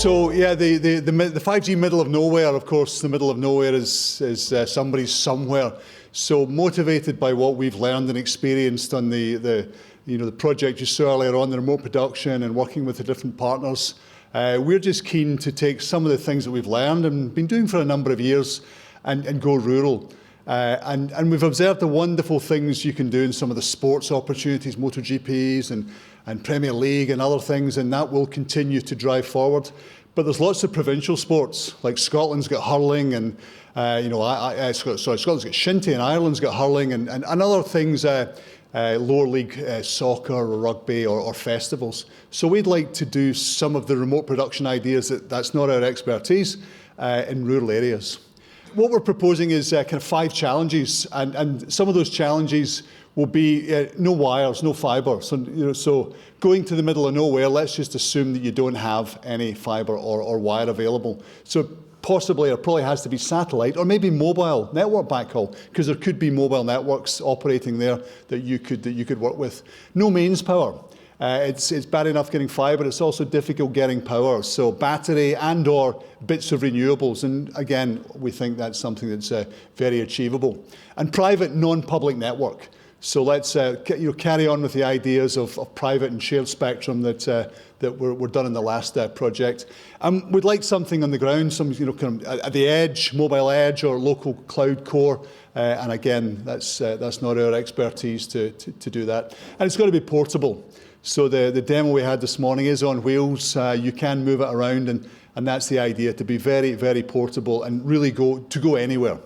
So yeah, the 5G middle of nowhere, of course, the middle of nowhere is somebody's somewhere. So motivated by what we've learned and experienced on the project you saw earlier on, the remote production and working with the different partners, we're just keen to take some of the things that we've learned and been doing for a number of years and go rural. And we've observed the wonderful things you can do in some of the sports opportunities, MotoGPs and Premier League and other things, and that will continue to drive forward. But there's lots of provincial sports, like Scotland's got hurling, and Scotland's got shinty, and Ireland's got hurling, and other things, lower league soccer or rugby or festivals. So we'd like to do some of the remote production ideas that's not our expertise in rural areas. What we're proposing is kind of 5 challenges, and some of those challenges will be no wires, no fibre. So going to the middle of nowhere, let's just assume that you don't have any fibre or wire available. So possibly, or probably has to be satellite or maybe mobile network backhaul, because there could be mobile networks operating there that you could work with. No mains power. It's bad enough getting fibre, it's also difficult getting power. So battery and or bits of renewables. And again, we think that's something that's very achievable. And private non-public network. So let's carry on with the ideas of private and shared spectrum that were done in the last project. We'd like something on the ground, some kind of at the edge, mobile edge or local cloud core. And again, that's not our expertise to do that. And it's got to be portable. So the demo we had this morning is on wheels. You can move it around, and that's the idea, to be very, very portable and really go anywhere.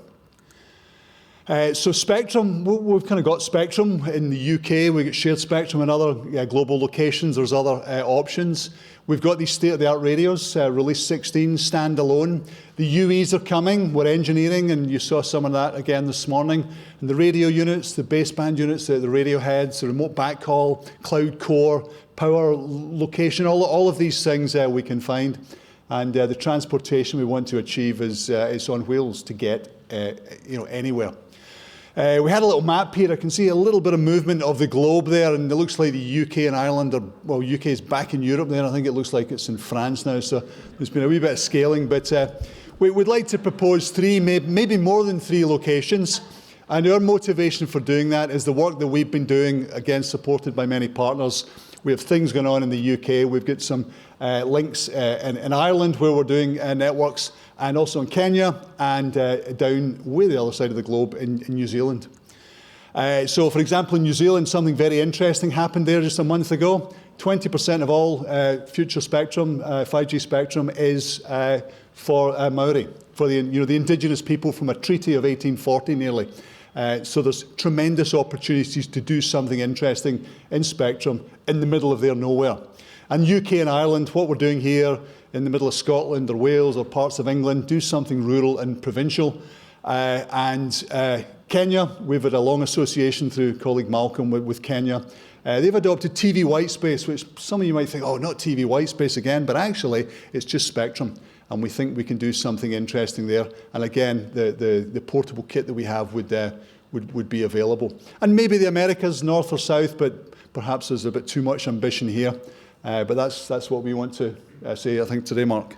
So spectrum, we've kind of got spectrum in the UK, we've got shared spectrum in other global locations, there's other options. We've got these state-of-the-art radios, release 16, standalone. The UEs are coming, we're engineering, and you saw some of that again this morning. And the radio units, the baseband units, the radio heads, the remote backhaul, cloud core, power location, all of these things we can find. And the transportation we want to achieve is on wheels to get anywhere. We had a little map here. I can see a little bit of movement of the globe there, and it looks like the UK and Ireland UK is back in Europe there. I think it looks like it's in France now, so there's been a wee bit of scaling. But we'd like to propose 3, maybe more than 3 locations. And our motivation for doing that is the work that we've been doing, again, supported by many partners. We have things going on in the UK. We've got some links in Ireland where we're doing networks, and also in Kenya, and down way the other side of the globe in New Zealand. So, for example, in New Zealand, something very interesting happened there just a month ago. 20% of all future spectrum, 5G spectrum, is for Maori, for the indigenous people from a treaty of 1840 nearly. So there's tremendous opportunities to do something interesting in spectrum in the middle of their nowhere. And UK and Ireland, what we're doing here in the middle of Scotland or Wales or parts of England, do something rural and provincial. And Kenya, we've had a long association through colleague Malcolm with Kenya. They've adopted TV white space, which some of you might think, oh, not TV white space again, but actually it's just spectrum. And we think we can do something interesting there. And again, the portable kit that we have would be available. And maybe the Americas, north or south, but perhaps there's a bit too much ambition here. But that's what we want to say, I think, today, Mark.